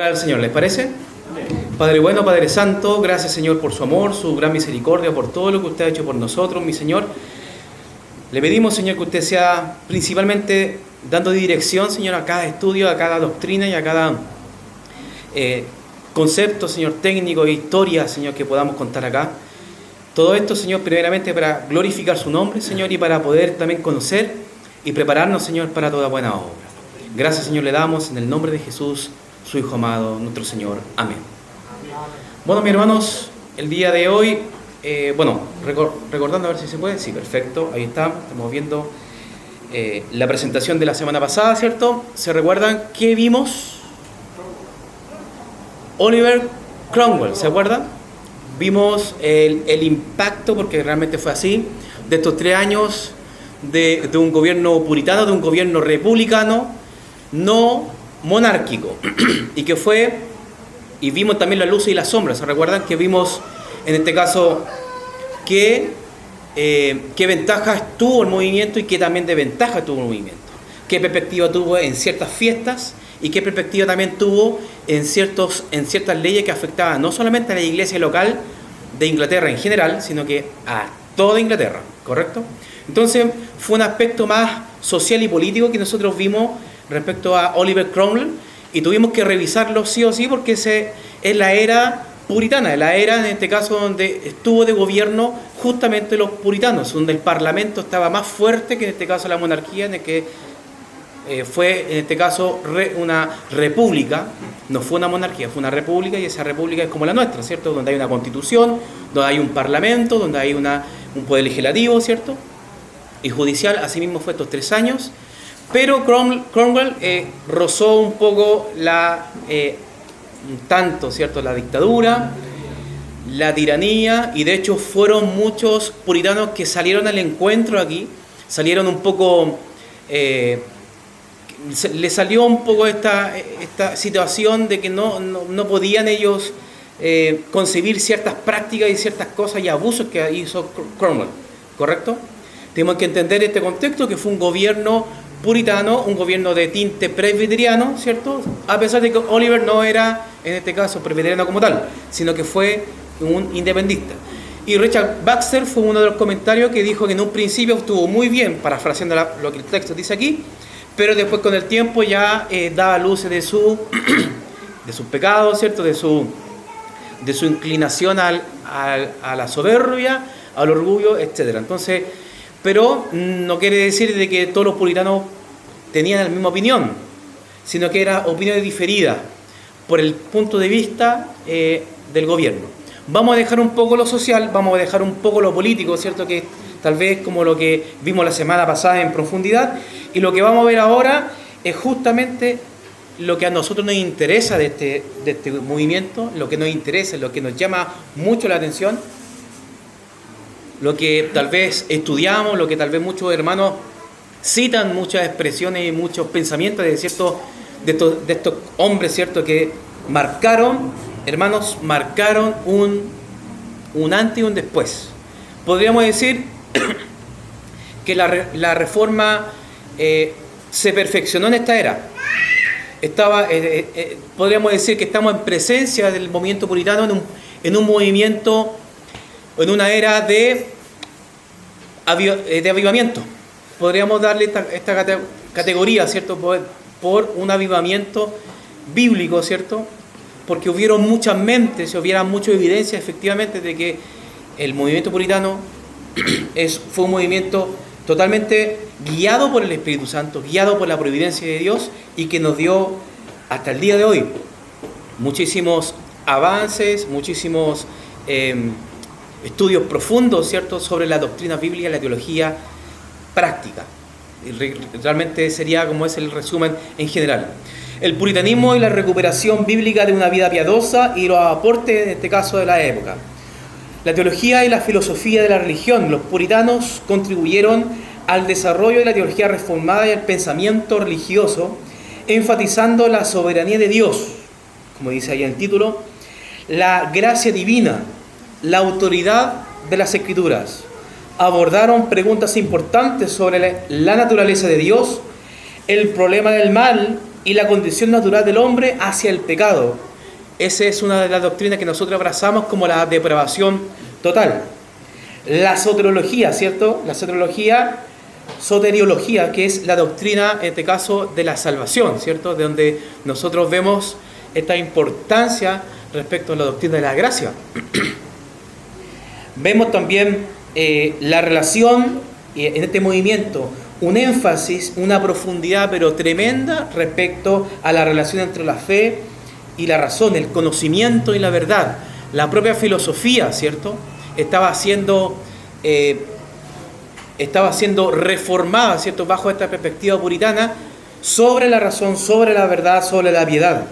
Al Señor, ¿les parece? Padre bueno, Padre Santo, gracias Señor por su amor, su gran misericordia, por todo lo que usted ha hecho por nosotros, mi Señor. Le pedimos, Señor, que usted sea principalmente dando dirección, Señor, a cada estudio, a cada doctrina y a cada concepto, Señor, técnico e historia, Señor, que podamos contar acá. Todo esto, Señor, primeramente para glorificar su nombre, Señor, y para poder también conocer y prepararnos, Señor, para toda buena obra. Gracias, Señor, le damos en el nombre de Jesús, su Hijo amado, nuestro Señor. Amén. Bueno, mis hermanos, el día de hoy, recordando a ver si se puede. Sí, perfecto, ahí está. Estamos viendo la presentación de la semana pasada, ¿cierto? ¿Se recuerdan qué vimos? Oliver Cromwell, ¿se acuerdan? Vimos el impacto, porque realmente fue así, de estos 3 años de un gobierno puritano, de un gobierno republicano, no monárquico, y que fue, y vimos también las luces y las sombras. ¿Se recuerdan que vimos en este caso qué ventajas tuvo el movimiento y qué también desventajas tuvo el movimiento? ¿Qué perspectiva tuvo en ciertas fiestas y qué perspectiva también tuvo en ciertas leyes que afectaban no solamente a la iglesia local de Inglaterra en general, sino que a toda Inglaterra, ¿correcto? Entonces fue un aspecto más social y político que nosotros vimos respecto a Oliver Cromwell, y tuvimos que revisarlo sí o sí, porque es la era puritana, la era en este caso donde estuvo de gobierno justamente los puritanos, donde el parlamento estaba más fuerte que en este caso la monarquía, en el que fue en este caso una república, no fue una monarquía, fue una república, y esa república es como la nuestra, ¿cierto? Donde hay una constitución, donde hay un parlamento, donde hay un poder legislativo, ¿cierto? Y judicial. Asimismo fue estos 3 años. Pero Cromwell rozó un poco tanto, ¿cierto?, la dictadura, la tiranía, y de hecho fueron muchos puritanos que salieron al encuentro aquí, salieron un poco, le salió un poco esta situación de que no podían ellos concebir ciertas prácticas y ciertas cosas y abusos que hizo Cromwell, ¿correcto? Tenemos que entender este contexto, que fue un gobierno puritano, un gobierno de tinte presbiteriano, ¿cierto? A pesar de que Oliver no era, en este caso, presbiteriano como tal, sino que fue un independentista. Y Richard Baxter fue uno de los comentarios que dijo que en un principio estuvo muy bien, parafraseando lo que el texto dice aquí, pero después con el tiempo ya daba luces de sus pecados, ¿cierto? De su inclinación a la soberbia, al orgullo, etc. Entonces, pero no quiere decir de que todos los puritanos tenían la misma opinión, sino que era opiniones diferidas por el punto de vista del gobierno. Vamos a dejar un poco lo social, vamos a dejar un poco lo político, ¿cierto? Que tal vez como lo que vimos la semana pasada en profundidad, y lo que vamos a ver ahora es justamente lo que a nosotros nos interesa de este movimiento, lo que nos interesa, lo que nos llama mucho la atención, lo que tal vez estudiamos, lo que tal vez muchos hermanos citan, muchas expresiones y muchos pensamientos de estos hombres, ¿cierto? Que marcaron, hermanos, marcaron un antes y un después. Podríamos decir que la reforma se perfeccionó en esta era. Podríamos decir que estamos en presencia del movimiento puritano en un movimiento, en una era de avivamiento. Podríamos darle esta categoría, ¿cierto? Por un avivamiento bíblico, ¿cierto? Porque hubieron muchas mentes, hubieran muchas evidencias efectivamente de que el movimiento puritano fue un movimiento totalmente guiado por el Espíritu Santo, guiado por la providencia de Dios, y que nos dio hasta el día de hoy muchísimos avances, muchísimos estudios profundos, ¿cierto?, sobre la doctrina bíblica y la teología práctica. Realmente sería como es el resumen en general. El puritanismo y la recuperación bíblica de una vida piadosa y los aportes, en este caso, de la época. La teología y la filosofía de la religión. Los puritanos contribuyeron al desarrollo de la teología reformada y al pensamiento religioso, enfatizando la soberanía de Dios, como dice ahí en el título, la gracia divina, la autoridad de las Escrituras. Abordaron preguntas importantes sobre la naturaleza de Dios, el problema del mal y la condición natural del hombre hacia el pecado. Esa es una de las doctrinas que nosotros abrazamos como la depravación total. La soteriología, ¿cierto? La soteriología, que es la doctrina, en este caso, de la salvación, ¿cierto? De donde nosotros vemos esta importancia respecto a la doctrina de la gracia. Vemos también la relación en este movimiento, un énfasis, una profundidad pero tremenda respecto a la relación entre la fe y la razón, el conocimiento y la verdad. La propia filosofía, ¿cierto?, estaba siendo reformada, ¿cierto?, bajo esta perspectiva puritana sobre la razón, sobre la verdad, sobre la piedad.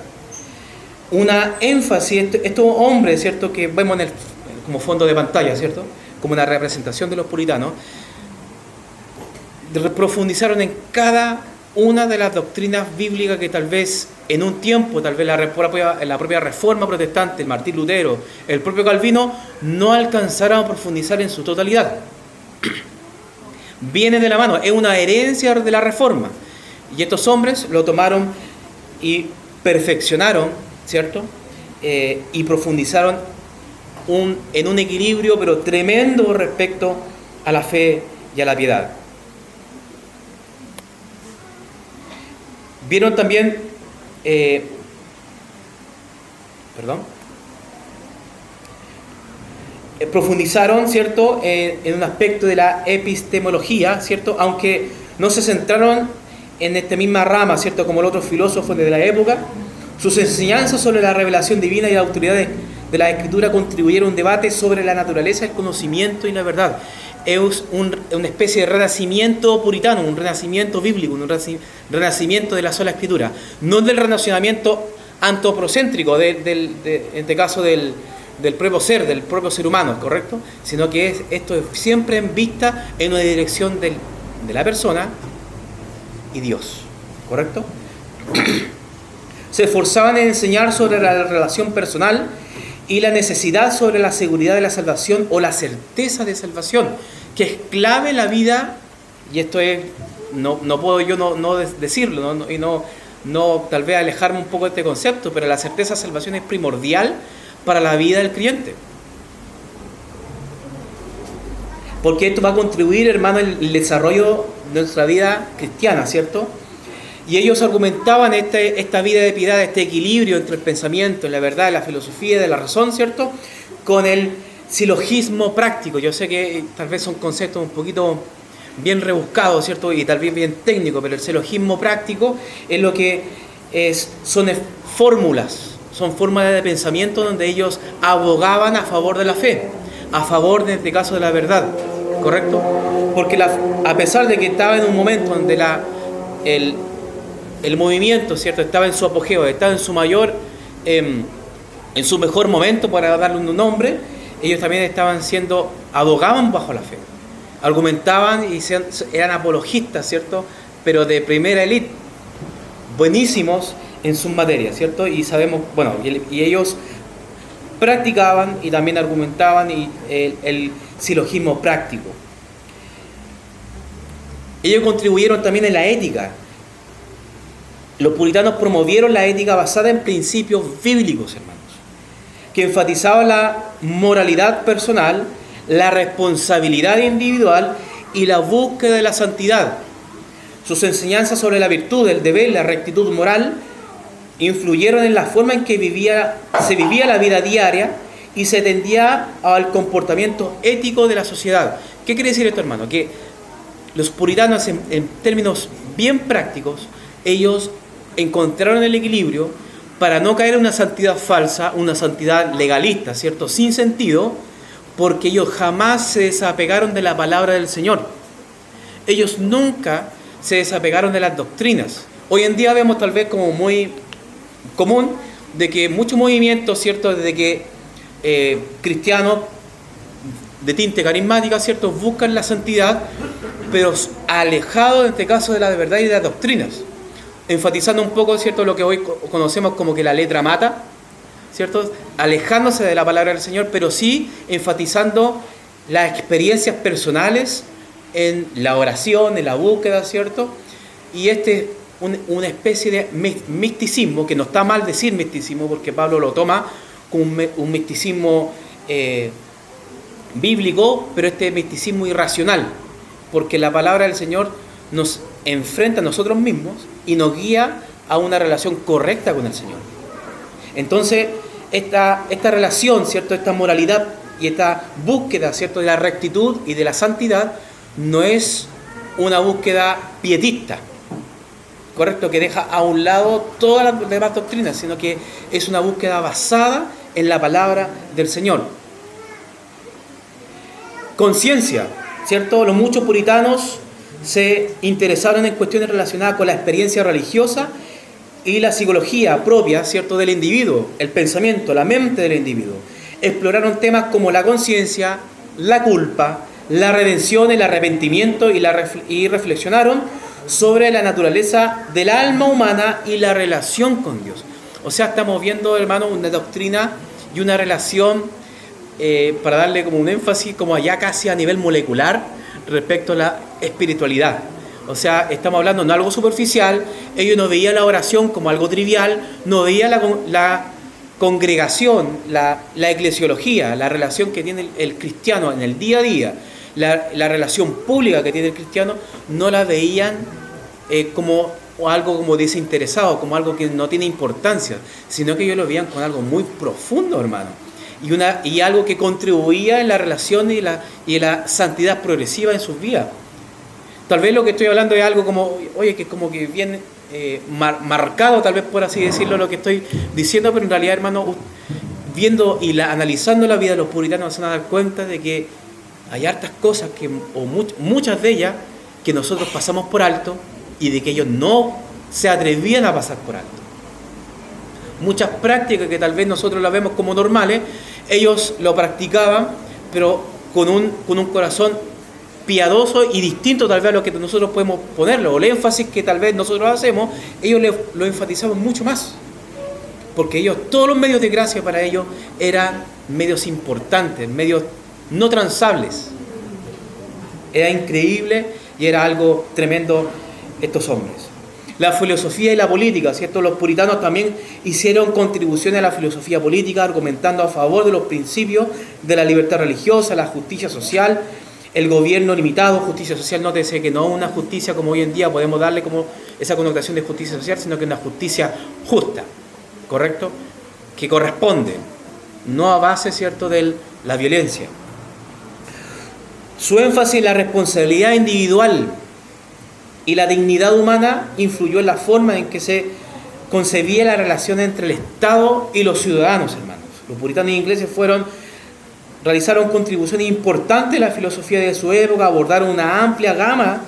Una énfasis, estos hombres, ¿cierto?, que vemos como fondo de pantalla, ¿cierto?, como una representación de los puritanos, profundizaron en cada una de las doctrinas bíblicas que tal vez en un tiempo, tal vez la propia Reforma Protestante, el Martín Lutero, el propio Calvino, no alcanzaron a profundizar en su totalidad. Viene de la mano, es una herencia de la Reforma. Y estos hombres lo tomaron y perfeccionaron, ¿cierto? Y profundizaron en un equilibrio, pero tremendo respecto a la fe y a la piedad. Vieron también, profundizaron, ¿cierto?, en un aspecto de la epistemología, ¿cierto?, aunque no se centraron en esta misma rama, ¿cierto?, como los otros filósofos de la época. Sus enseñanzas sobre la revelación divina y la autoridad de la Escritura contribuyeron a un debate sobre la naturaleza, el conocimiento y la verdad. Es una especie de renacimiento puritano, un renacimiento bíblico, un renacimiento de la sola Escritura. No del renacimiento antropocéntrico, en este caso del propio ser humano, ¿correcto? Sino que esto es siempre en vista en una dirección de la persona y Dios, ¿correcto? Se esforzaban en enseñar sobre la relación personal y la necesidad sobre la seguridad de la salvación o la certeza de salvación, que es clave en la vida, y esto es, no puedo yo no decirlo, ¿no? Y no tal vez alejarme un poco de este concepto, pero la certeza de salvación es primordial para la vida del creyente. Porque esto va a contribuir, hermano, en el desarrollo de nuestra vida cristiana, ¿cierto? Y ellos argumentaban esta vida de piedad, este equilibrio entre el pensamiento, la verdad, la filosofía, de la razón, ¿cierto?, con el silogismo práctico. Yo sé que tal vez son conceptos un poquito bien rebuscados, ¿cierto?, y tal vez bien técnicos, pero el silogismo práctico es lo que son fórmulas, son formas de pensamiento donde ellos abogaban a favor de la fe, a favor, en este caso, de la verdad, ¿correcto? Porque a pesar de que estaba en un momento donde el movimiento, ¿cierto?, estaba en su apogeo, estaba en su en su mejor momento, para darle un nombre, ellos también abogaban bajo la fe, argumentaban y eran apologistas, ¿cierto?, pero de primera élite, buenísimos en sus materias, ¿cierto? Y sabemos, bueno, y ellos practicaban y también argumentaban el silogismo práctico. Ellos contribuyeron también en la ética. Los puritanos promovieron la ética basada en principios bíblicos, hermanos, que enfatizaban la moralidad personal, la responsabilidad individual y la búsqueda de la santidad. Sus enseñanzas sobre la virtud, el deber, la rectitud moral influyeron en la forma en que se vivía la vida diaria y se tendía al comportamiento ético de la sociedad. ¿Qué quiere decir esto, hermano? Que los puritanos, en términos bien prácticos, ellos encontraron el equilibrio para no caer en una santidad falsa, una santidad legalista, ¿cierto?, sin sentido, porque ellos jamás se desapegaron de la palabra del Señor. Ellos nunca se desapegaron de las doctrinas. Hoy en día vemos tal vez como muy común de que muchos movimientos, ¿cierto?, desde que cristianos de tinte carismática, ¿cierto?, buscan la santidad, pero alejados en este caso de la verdad y de las doctrinas, enfatizando un poco, ¿cierto?, lo que hoy conocemos como que la letra mata, ¿cierto?, alejándose de la palabra del Señor, pero sí enfatizando las experiencias personales en la oración, en la búsqueda, ¿cierto? Y este una especie de misticismo, que no está mal decir misticismo, porque Pablo lo toma como un misticismo bíblico, pero este misticismo irracional, porque la palabra del Señor nos enfrenta a nosotros mismos y nos guía a una relación correcta con el Señor. Entonces, esta relación, ¿cierto?, esta moralidad y esta búsqueda, ¿cierto?, de la rectitud y de la santidad, no es una búsqueda pietista, ¿correcto?, que deja a un lado todas las demás doctrinas, sino que es una búsqueda basada en la palabra del Señor. Conciencia, ¿cierto? Los muchos puritanos se interesaron en cuestiones relacionadas con la experiencia religiosa y la psicología propia, ¿cierto?, del individuo, el pensamiento, la mente del individuo. Exploraron temas como la conciencia, la culpa, la redención, el arrepentimiento y reflexionaron sobre la naturaleza del alma humana y la relación con Dios. O sea, estamos viendo, hermanos, una doctrina y una relación, para darle como un énfasis, como allá casi a nivel molecular, respecto a la espiritualidad. O sea, estamos hablando no algo superficial. Ellos no veían la oración como algo trivial, no veían la congregación, la eclesiología, la relación que tiene el cristiano en el día a día, la relación pública que tiene el cristiano, no la veían como algo como desinteresado, como algo que no tiene importancia, sino que ellos lo veían con algo muy profundo, hermano, y algo que contribuía en la relación y la santidad progresiva en sus vidas. Tal vez lo que estoy hablando es algo como, oye, que es como que bien marcado, tal vez por así decirlo, lo que estoy diciendo, pero en realidad, hermano, viendo y analizando la vida de los puritanos, se van a dar cuenta de que hay hartas cosas, muchas de ellas, que nosotros pasamos por alto y de que ellos no se atrevían a pasar por alto. Muchas prácticas que tal vez nosotros las vemos como normales, ellos lo practicaban, pero con un corazón piadoso y distinto tal vez a lo que nosotros podemos ponerlo, o el énfasis que tal vez nosotros hacemos, ellos lo enfatizaban mucho más, porque todos los medios de gracia para ellos eran medios importantes, medios no transables. Era increíble y era algo tremendo estos hombres. La filosofía y la política, ¿cierto? Los puritanos también hicieron contribuciones a la filosofía política, argumentando a favor de los principios de la libertad religiosa, la justicia social, el gobierno limitado. Justicia social, nótese que no una justicia como hoy en día podemos darle como esa connotación de justicia social, sino que una justicia justa, ¿correcto? Que corresponde, no a base, ¿cierto?, de la violencia. Su énfasis en la responsabilidad individual y la dignidad humana influyó en la forma en que se concebía la relación entre el Estado y los ciudadanos, hermanos. Los puritanos ingleses realizaron contribuciones importantes a la filosofía de su época, abordaron una amplia gama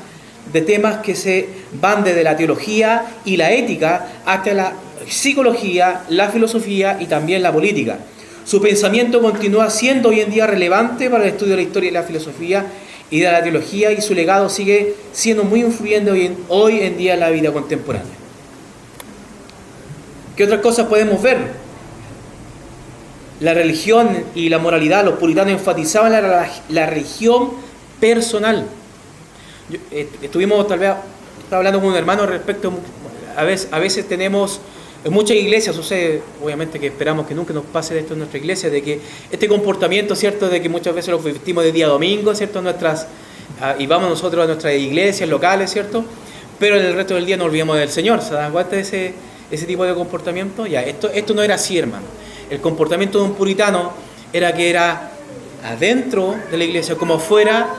de temas que se van desde la teología y la ética hasta la psicología, la filosofía y también la política. Su pensamiento continúa siendo hoy en día relevante para el estudio de la historia y la filosofía y de la teología, y su legado sigue siendo muy influyente hoy en día en la vida contemporánea. ¿Qué otras cosas podemos ver? La religión y la moralidad. Los puritanos enfatizaban la religión personal. Estaba hablando con un hermano respecto, a veces tenemos, en muchas iglesias sucede, obviamente que esperamos que nunca nos pase esto en nuestra iglesia, de que este comportamiento, ¿cierto?, de que muchas veces los vestimos de día domingo, ¿cierto?, y vamos nosotros a nuestras iglesias locales, ¿cierto?, pero en el resto del día nos olvidamos del Señor. ¿Se dan cuenta de ese tipo de comportamiento? Ya, esto no era así, hermano. El comportamiento de un puritano era adentro de la iglesia como afuera,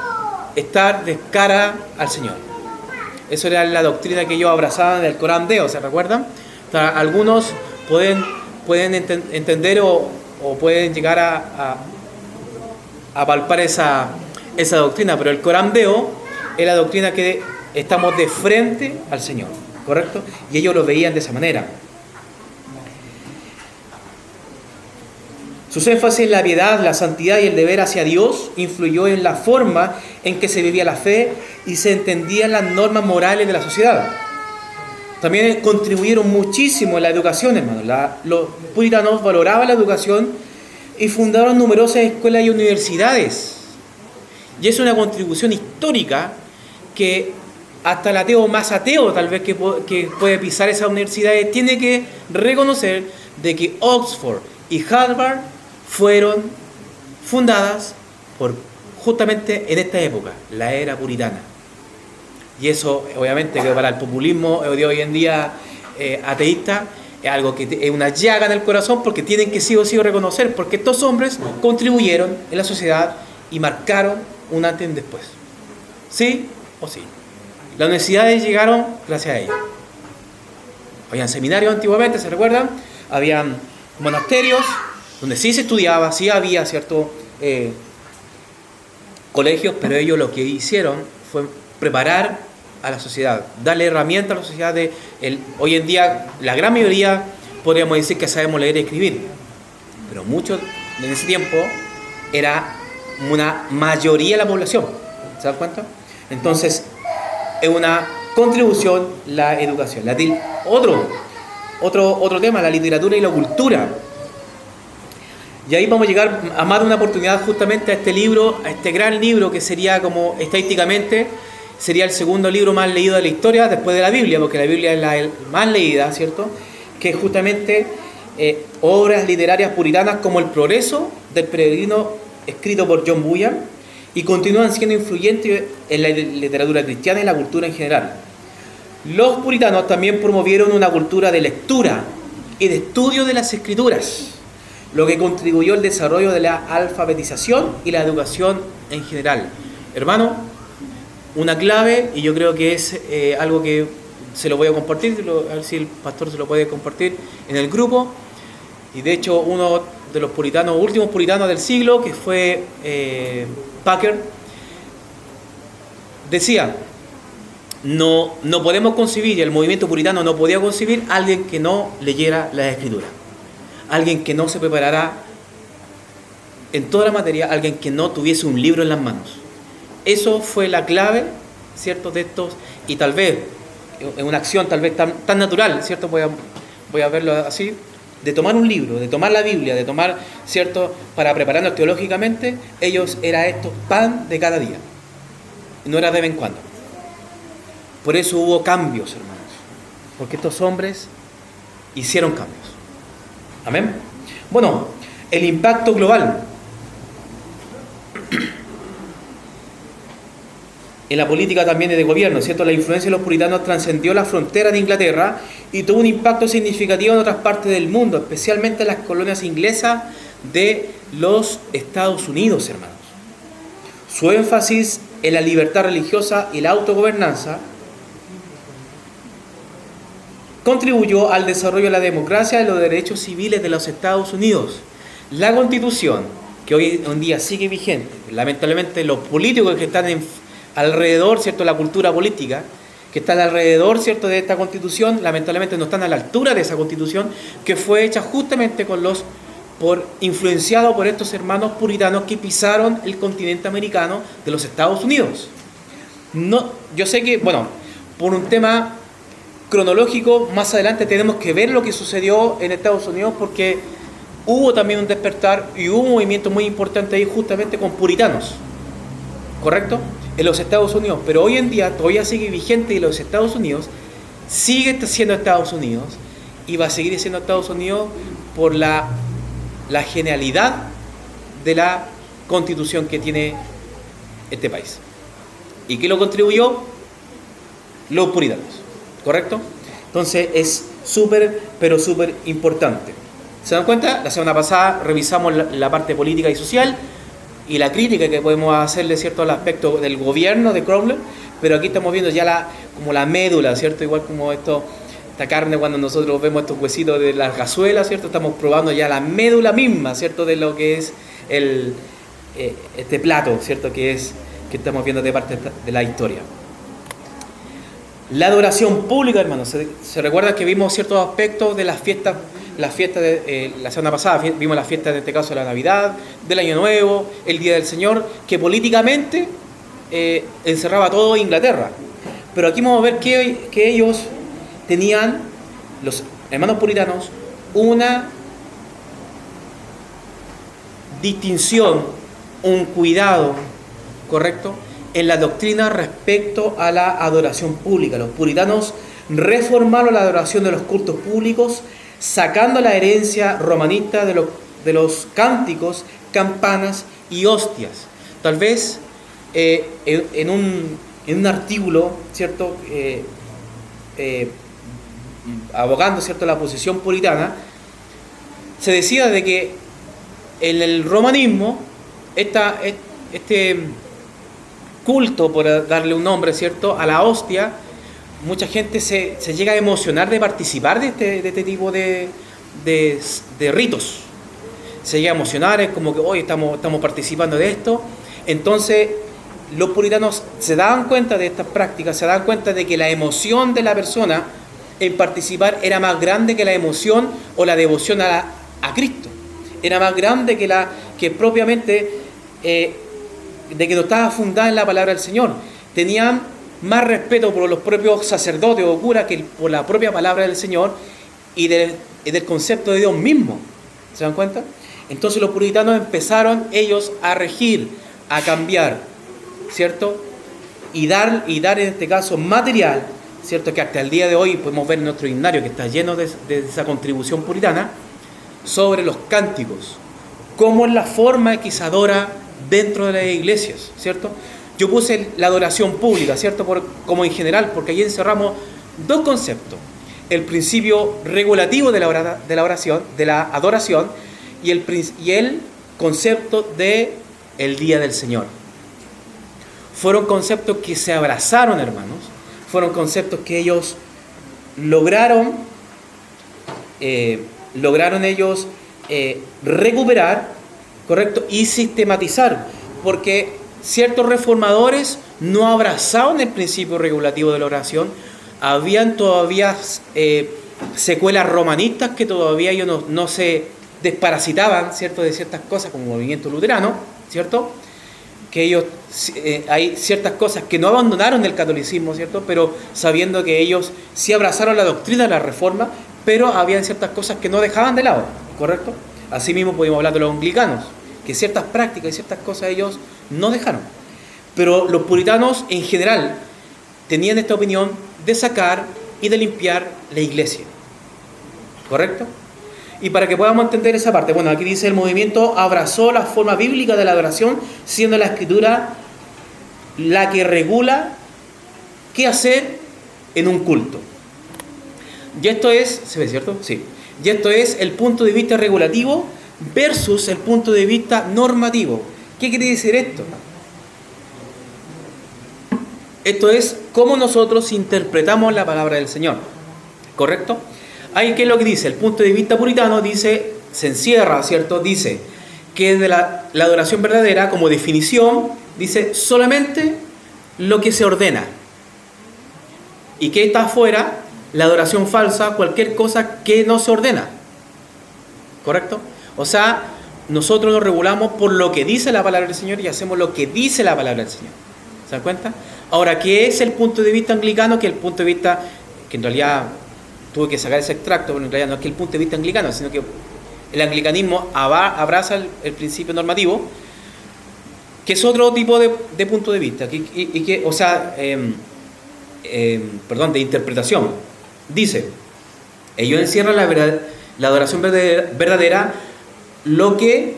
estar de cara al Señor. Eso era la doctrina que ellos abrazaban del Corán Deo, ¿se recuerdan? O sea, algunos pueden entender o pueden llegar a palpar esa doctrina, pero el Corán Deo es la doctrina que estamos de frente al Señor, ¿correcto? Y ellos lo veían de esa manera. Sus énfasis en la piedad, la santidad y el deber hacia Dios influyó en la forma en que se vivía la fe y se entendían las normas morales de la sociedad. También contribuyeron muchísimo en la educación, hermano. Los puritanos valoraban la educación y fundaron numerosas escuelas y universidades. Y es una contribución histórica que hasta el ateo más ateo tal vez que puede pisar esas universidades, tiene que reconocer de que Oxford y Harvard fueron fundadas por justamente en esta época, la era puritana. Y eso, obviamente, que para el populismo de hoy en día ateísta, es algo que es una llaga en el corazón, porque tienen que sí o sí reconocer, porque estos hombres contribuyeron en la sociedad y marcaron un antes y un después. ¿Sí o sí? Las universidades llegaron gracias a ellos. Habían seminarios antiguamente, ¿se recuerdan? Habían monasterios donde sí se estudiaba, sí había ciertos colegios, pero ellos lo que hicieron fue preparar a la sociedad, darle herramientas a la sociedad. Hoy en día, la gran mayoría podríamos decir que sabemos leer y escribir, pero muchos en ese tiempo era una mayoría de la población. ¿Se dan cuenta? Entonces, es una contribución la educación. Otro tema, la literatura y la cultura. Y ahí vamos a llegar a más de una oportunidad justamente a este libro, a este gran libro que sería como estadísticamente, sería el segundo libro más leído de la historia después de la Biblia, porque la Biblia es la más leída, ¿cierto? Que es justamente obras literarias puritanas como El Progreso del Peregrino, escrito por John Bunyan, y continúan siendo influyentes en la literatura cristiana y la cultura en general. Los puritanos también promovieron una cultura de lectura y de estudio de las escrituras, lo que contribuyó al desarrollo de la alfabetización y la educación en general. Hermano, una clave, y yo creo que es algo que se lo voy a compartir, a ver si el pastor se lo puede compartir en el grupo, y de hecho uno de los puritanos, últimos puritanos del siglo, que fue Packer, decía, no podemos concebir, y el movimiento puritano no podía concebir a alguien que no leyera las escrituras, alguien que no se preparara en toda la materia, alguien que no tuviese un libro en las manos. Eso fue la clave, ¿cierto?, de estos, y tal vez, en una acción tal vez tan natural, ¿cierto?, voy a verlo así, de tomar un libro, de tomar la Biblia, de tomar, ¿cierto?, para prepararnos teológicamente, ellos era esto pan de cada día, no era de vez en cuando. Por eso hubo cambios, hermanos, porque estos hombres hicieron cambios. Amén. Bueno, el impacto global en la política también de gobierno, ¿cierto? La influencia de los puritanos trascendió las fronteras de Inglaterra y tuvo un impacto significativo en otras partes del mundo, especialmente en las colonias inglesas de los Estados Unidos, hermanos. Su énfasis en la libertad religiosa y la autogobernanza contribuyó al desarrollo de la democracia y los derechos civiles de los Estados Unidos. La Constitución, que hoy en día sigue vigente, lamentablemente los políticos que están alrededor, ¿cierto?, la cultura política, que están alrededor, ¿cierto?, de esta Constitución, lamentablemente no están a la altura de esa Constitución, que fue hecha justamente influenciado por estos hermanos puritanos que pisaron el continente americano de los Estados Unidos. No, yo sé que, bueno, por un tema cronológico, más adelante tenemos que ver lo que sucedió en Estados Unidos, porque hubo también un despertar y hubo un movimiento muy importante ahí justamente con puritanos, ¿correcto?, en los Estados Unidos. Pero hoy en día todavía sigue vigente, y los Estados Unidos sigue siendo Estados Unidos y va a seguir siendo Estados Unidos por la genialidad de la Constitución que tiene este país. ¿Y qué lo contribuyó? Los puritanos, ¿correcto? Entonces es súper, pero súper importante. ¿Se dan cuenta? La semana pasada revisamos la parte política y social y la crítica que podemos hacerle, ¿cierto?, al aspecto del gobierno de Cromwell, pero aquí estamos viendo ya como la médula, ¿cierto? Igual como esta carne, cuando nosotros vemos estos huesitos de las cazuelas, ¿cierto?, estamos probando ya la médula misma, ¿cierto?, de lo que es este plato, ¿cierto?, que estamos viendo de parte de la historia. La adoración pública, hermanos. Se recuerda que vimos ciertos aspectos de las fiestas de la semana pasada, vimos las fiestas, en este caso de la Navidad, del Año Nuevo, el Día del Señor, que políticamente encerraba todo Inglaterra. Pero aquí vamos a ver que ellos tenían, los hermanos puritanos, una distinción, un cuidado, ¿correcto?, en la doctrina respecto a la adoración pública. Los puritanos reformaron la adoración de los cultos públicos, sacando la herencia romanista de los cánticos, campanas y hostias. Tal vez en un artículo, ¿cierto? Abogando, ¿cierto?, la posición puritana, se decía de que en el romanismo este culto, por darle un nombre, ¿cierto?, a la hostia, mucha gente se llega a emocionar de participar de este tipo de ritos. Se llega a emocionar, es como que hoy estamos participando de esto. Entonces los puritanos se daban cuenta de estas prácticas, se daban cuenta de que la emoción de la persona en participar era más grande que la emoción o la devoción a Cristo. Era más grande que propiamente de que no estaba fundada en la palabra del Señor. Tenían más respeto por los propios sacerdotes o curas que por la propia palabra del Señor y del concepto de Dios mismo. ¿Se dan cuenta? Entonces los puritanos empezaron ellos a regir, a cambiar, ¿cierto? Y dar en este caso material, ¿cierto? Que hasta el día de hoy podemos ver en nuestro himnario que está lleno de esa contribución puritana sobre los cánticos, cómo es la forma que se adora dentro de las iglesias, ¿cierto? Yo puse la adoración pública, ¿cierto? Como en general, porque ahí encerramos dos conceptos: el principio regulativo de la oración, de la adoración, y el concepto de el día del Señor. Fueron conceptos que se abrazaron, hermanos. Fueron conceptos que ellos lograron ellos recuperar, ¿correcto? Y sistematizar, porque ciertos reformadores no abrazaban el principio regulativo de la oración. Habían todavía secuelas romanistas que todavía ellos no se desparasitaban, ¿cierto?, de ciertas cosas, como el movimiento luterano, ¿cierto?, que ellos hay ciertas cosas que no abandonaron el catolicismo, ¿cierto?, pero sabiendo que ellos sí abrazaron la doctrina de la reforma, pero habían ciertas cosas que no dejaban de lado, ¿correcto? Asimismo podemos hablar de los anglicanos, que ciertas prácticas y ciertas cosas ellos no dejaron. Pero los puritanos en general tenían esta opinión de sacar y de limpiar la iglesia, ¿correcto? Y para que podamos entender esa parte, bueno, aquí dice: el movimiento abrazó la forma bíblica de la adoración, siendo la escritura la que regula qué hacer en un culto. Y esto es, ¿se ve, cierto? Sí. Y esto es el punto de vista regulativo versus el punto de vista normativo. ¿Qué quiere decir esto? Esto es cómo nosotros interpretamos la palabra del Señor, ¿correcto? Ahí, ¿qué es lo que dice? El punto de vista puritano dice, se encierra, ¿cierto? Dice que de la adoración verdadera, como definición, dice solamente lo que se ordena. Y que está afuera, la adoración falsa, cualquier cosa que no se ordena, ¿correcto? O sea, nosotros nos regulamos por lo que dice la palabra del Señor y hacemos lo que dice la palabra del Señor. ¿Se dan cuenta? Ahora, ¿qué es el punto de vista anglicano? Que el punto de vista, que en realidad tuve que sacar ese extracto, pero en realidad no es que el punto de vista anglicano, sino que el anglicanismo abraza el principio normativo, que es otro tipo de punto de vista, de interpretación. Dice, ellos encierran la adoración verdadera, lo que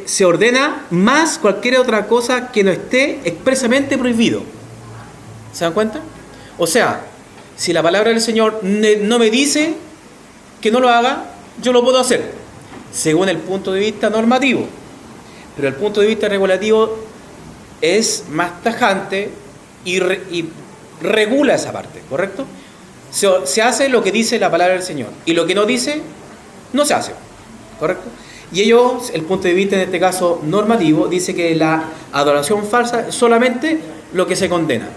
se ordena más cualquier otra cosa que no esté expresamente prohibido. ¿Se dan cuenta? O sea, si la palabra del Señor no me dice que no lo haga, yo lo puedo hacer, según el punto de vista normativo. Pero el punto de vista regulativo es más tajante y regula esa parte, ¿correcto? Se hace lo que dice la palabra del Señor, y lo que no dice, no se hace, ¿correcto? Y ellos, el punto de vista en este caso normativo, dice que la adoración falsa es solamente lo que se condena.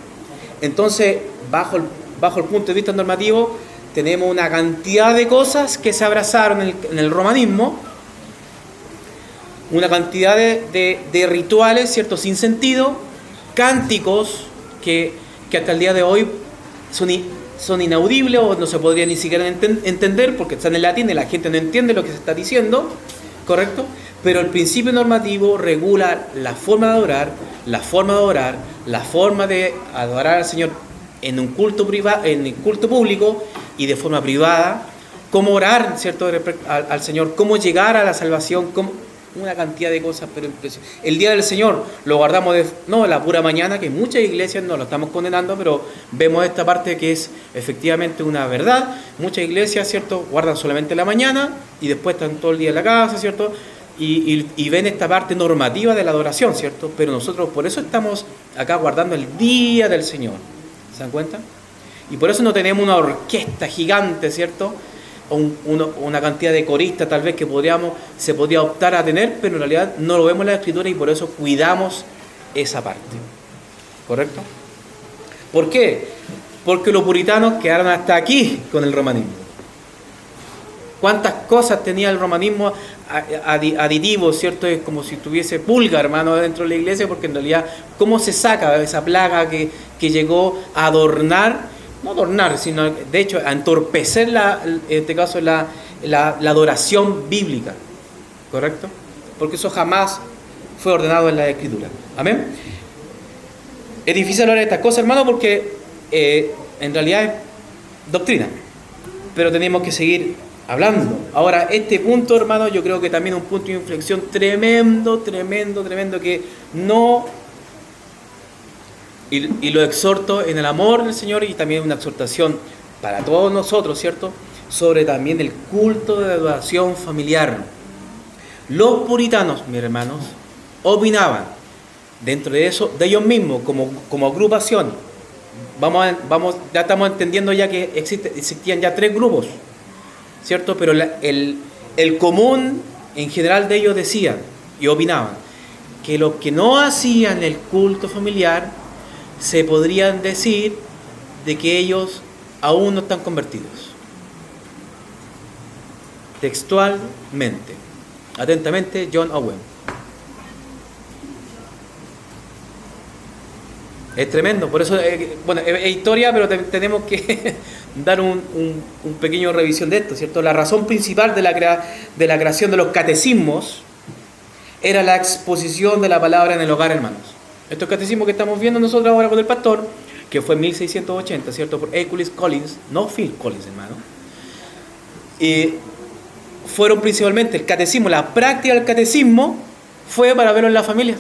Entonces, bajo el punto de vista normativo, tenemos una cantidad de cosas que se abrazaron en el romanismo, una cantidad de rituales, ¿cierto?, sin sentido, cánticos que hasta el día de hoy son inaudibles o no se podría ni siquiera entender porque están en latín y la gente no entiende lo que se está diciendo, ¿correcto? Pero el principio normativo regula la forma de adorar, la forma de orar, la forma de adorar al Señor en un culto privado, en el culto público y de forma privada, cómo orar, ¿cierto?, al Señor, cómo llegar a la salvación, una cantidad de cosas, pero impresionante. El día del Señor lo guardamos la pura mañana, que muchas iglesias no lo estamos condenando, pero vemos esta parte que es efectivamente una verdad. Muchas iglesias, ¿cierto?, guardan solamente la mañana y después están todo el día en la casa, ¿cierto?, y ven esta parte normativa de la adoración, ¿cierto? Pero nosotros por eso estamos acá guardando el día del Señor. ¿Se dan cuenta? Y por eso no tenemos una orquesta gigante, ¿cierto? O una cantidad de coristas tal vez que se podría optar a tener, pero en realidad no lo vemos en la Escritura y por eso cuidamos esa parte. ¿Correcto? ¿Por qué? Porque los puritanos quedaron hasta aquí con el romanismo. ¿Cuántas cosas tenía el romanismo aditivos, ¿cierto? Es como si tuviese pulga, hermano, dentro de la iglesia, porque en realidad, ¿cómo se saca esa plaga que llegó a adornar? No adornar, sino de hecho a entorpecer, en este caso, la adoración bíblica. ¿Correcto? Porque eso jamás fue ordenado en la Escritura. ¿Amén? Es difícil hablar de estas cosas, hermano, porque en realidad es doctrina. Pero tenemos que seguir hablando. Ahora, este punto, hermano, yo creo que también es un punto de inflexión tremendo, que no... Y lo exhorto en el amor del Señor, y también una exhortación para todos nosotros, ¿cierto?, sobre también el culto de adoración familiar. Los puritanos, mis hermanos, opinaban dentro de eso, de ellos mismos, como agrupación. Ya estamos entendiendo ya que existían ya 3 grupos, ¿cierto? Pero el común en general de ellos decían y opinaban que los que no hacían el culto familiar se podrían decir de que ellos aún no están convertidos. Textualmente. Atentamente, John Owen. Es tremendo, por eso, es historia, pero tenemos que dar un pequeño revisión de esto, ¿cierto? La razón principal de la creación de los catecismos era la exposición de la palabra en el hogar, hermanos. Estos catecismos que estamos viendo nosotros ahora con el pastor, que fue en 1680, ¿cierto? Por Hercules Collins, no Phil Collins, hermano. Y fueron principalmente el catecismo, la práctica del catecismo fue para verlo en la familia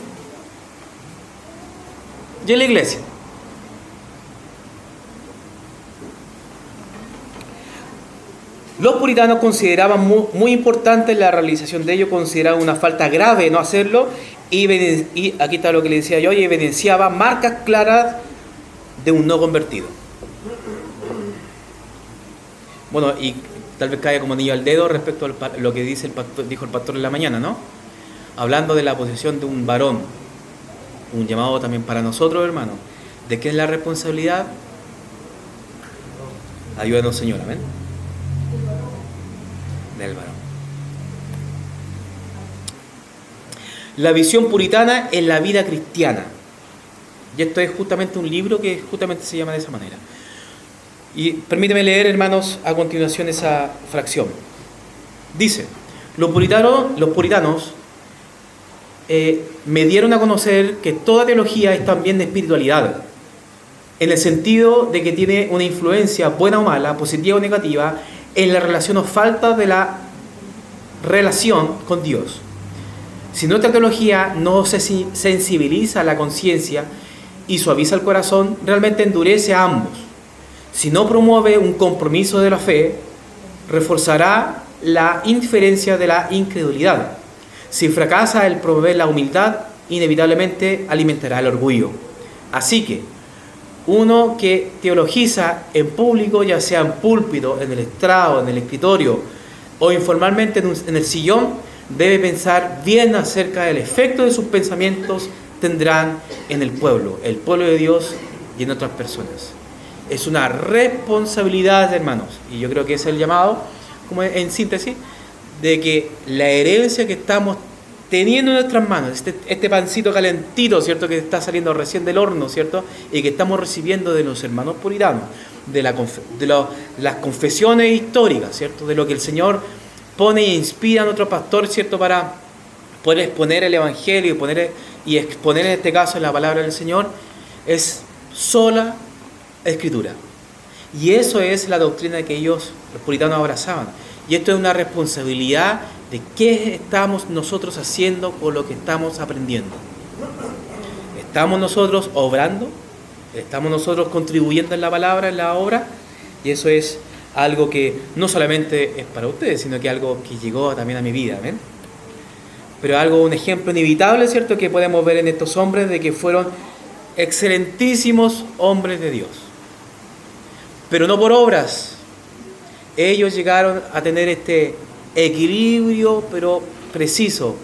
y en la iglesia. Los puritanos consideraban muy importante la realización de ello, consideraban una falta grave no hacerlo, y aquí está lo que le decía yo, y evidenciaba marcas claras de un no convertido. Bueno, y tal vez caiga como anillo al dedo respecto a lo que dijo el pastor en la mañana, ¿no? Hablando de la posición de un varón, un llamado también para nosotros, hermanos. ¿De qué es la responsabilidad? Ayúdanos, Señor, amén. Del varón. La visión puritana en la vida cristiana. Y esto es justamente un libro que justamente se llama de esa manera. Y permíteme leer, hermanos, a continuación esa fracción. Dice: los puritanos me dieron a conocer que toda teología es también de espiritualidad, en el sentido de que tiene una influencia buena o mala, positiva o negativa, en la relación o falta de la relación con Dios. Si nuestra teología no se sensibiliza a la conciencia y suaviza el corazón, realmente endurece a ambos. Si no promueve un compromiso de la fe, reforzará la indiferencia de la incredulidad. Si fracasa el promover la humildad, inevitablemente alimentará el orgullo. Así que uno que teologiza en público, ya sea en púlpito, en el estrado, en el escritorio o informalmente en el sillón, debe pensar bien acerca del efecto de sus pensamientos tendrán en el pueblo de Dios y en otras personas. Es una responsabilidad, hermanos, y yo creo que es el llamado, como en síntesis, de que la herencia que estamos teniendo en nuestras manos, este pancito calentito, ¿cierto?, que está saliendo recién del horno, ¿cierto?, y que estamos recibiendo de los hermanos puritanos, de las confesiones históricas, ¿cierto?, de lo que el Señor pone e inspira a nuestro pastor, ¿cierto?, para poder exponer el Evangelio y exponer en este caso la palabra del Señor es sola Escritura. Y eso es la doctrina que ellos, los puritanos, abrazaban. Y esto es una responsabilidad de qué estamos nosotros haciendo con lo que estamos aprendiendo. ¿Estamos nosotros obrando? ¿Estamos nosotros contribuyendo en la palabra, en la obra? Y eso es algo que no solamente es para ustedes, sino que algo que llegó también a mi vida, ¿ven? Pero algo, un ejemplo inevitable, ¿cierto?, que podemos ver en estos hombres, de que fueron excelentísimos hombres de Dios. Pero no por obras. Ellos llegaron a tener este equilibrio, pero preciso.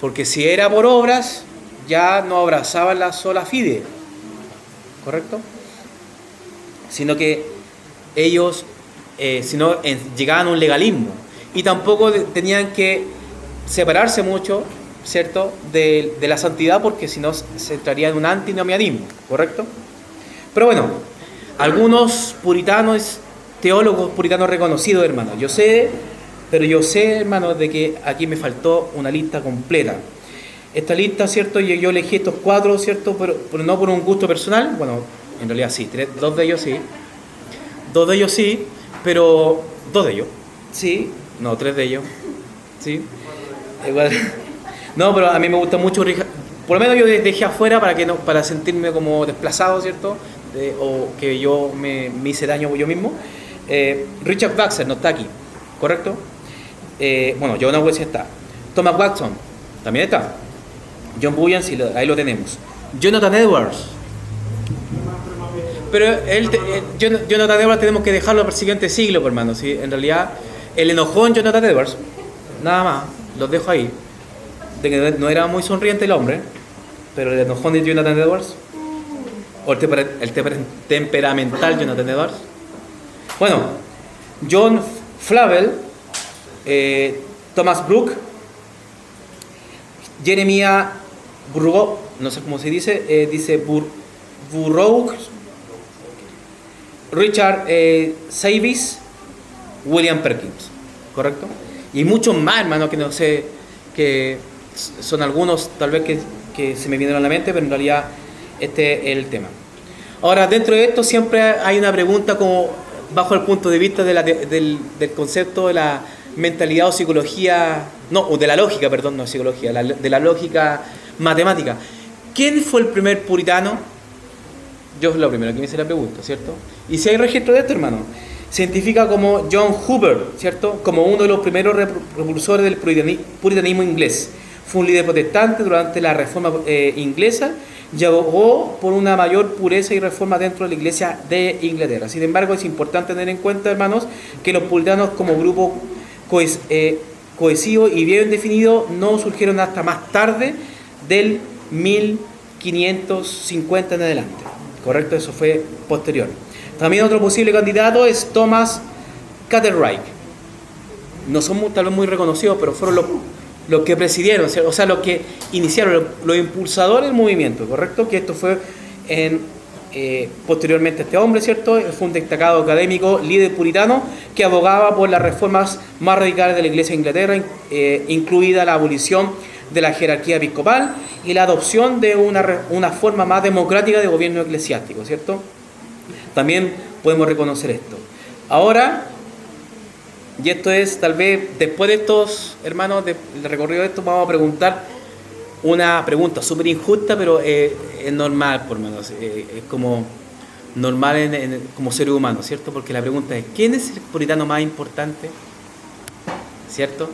Porque si era por obras, ya no abrazaban la sola fide. ¿Correcto? Sino que ellos llegaban a un legalismo. Y tampoco tenían que separarse mucho, ¿cierto?, de la santidad, porque si no se entraría en un antinomianismo. ¿Correcto? Pero bueno, algunos puritanos, teólogos puritanos reconocidos, hermanos, yo sé, hermanos, de que aquí me faltó una lista completa. Esta lista, ¿cierto?, yo elegí estos 4, ¿cierto?, pero no por un gusto personal. Bueno, en realidad sí, 2 de ellos sí, pero 2 de ellos, sí, no, 3 de ellos, sí. Igual. No, pero a mí me gusta mucho, por lo menos yo dejé afuera para sentirme como desplazado, ¿cierto?, o que yo me hice daño yo mismo. Richard Baxter no está aquí, ¿correcto? Bueno, Jonah Wesley está. Thomas Watson también está. John Bunyan, sí, ahí lo tenemos. Jonathan Edwards. Pero Jonathan Edwards tenemos que dejarlo para el siguiente siglo, por hermano. ¿Sí? En realidad, el enojón Jonathan Edwards, nada más, los dejo ahí. De que no era muy sonriente el hombre, pero el enojón de Jonathan Edwards, o el temperamental Jonathan Edwards. Bueno, John Flavel, Thomas Brooke, Jeremiah Burroughs, no sé cómo se dice, Burroughs, Richard Savis, William Perkins, ¿correcto? Y muchos más, hermanos, que no sé, que son algunos tal vez que se me vinieron a la mente, pero en realidad este es el tema. Ahora, dentro de esto siempre hay una pregunta como bajo el punto de vista del concepto de la mentalidad o psicología, o de la lógica, perdón, no psicología, de la lógica matemática. ¿Quién fue el primer puritano? Yo es lo primero que me hice la pregunta, ¿cierto? Y si hay registro de esto, hermano, se identifica como John Hooper, ¿cierto?, como uno de los primeros propulsores del puritanismo inglés. Fue un líder protestante durante la Reforma inglesa y abogó por una mayor pureza y reforma dentro de la Iglesia de Inglaterra. Sin embargo, es importante tener en cuenta, hermanos, que los puritanos como grupo cohesivo y bien definido no surgieron hasta más tarde del 1550 en adelante. ¿Correcto? Eso fue posterior. También otro posible candidato es Thomas Cartwright. No son tal vez muy reconocidos, pero fueron los que presidieron, o sea, los que iniciaron, los impulsadores del movimiento, ¿correcto? Que esto fue posteriormente este hombre, ¿cierto? Fue un destacado académico, líder puritano, que abogaba por las reformas más radicales de la Iglesia de Inglaterra, incluida la abolición de la jerarquía episcopal y la adopción de una forma más democrática de gobierno eclesiástico, ¿cierto? También podemos reconocer esto. Ahora, y esto es tal vez, después de estos, hermanos, del recorrido de esto, vamos a preguntar una pregunta súper injusta, pero es normal, por menos, es como normal como ser humano, ¿cierto? Porque la pregunta es, ¿quién es el puritano más importante? ¿Cierto?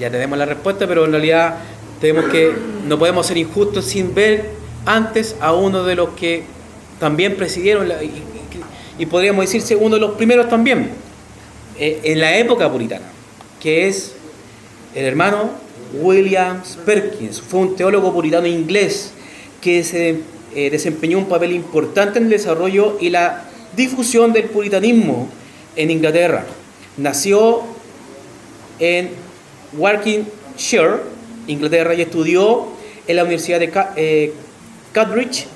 Ya tenemos la respuesta, pero en realidad no podemos ser injustos sin ver antes a uno de los que también presidieron, y podríamos decirse uno de los primeros también, en la época puritana, que es el hermano William Perkins. Fue un teólogo puritano inglés que se desempeñó un papel importante en el desarrollo y la difusión del puritanismo en Inglaterra. Nació en Warwickshire, Inglaterra, y estudió en la Universidad de Cambridge,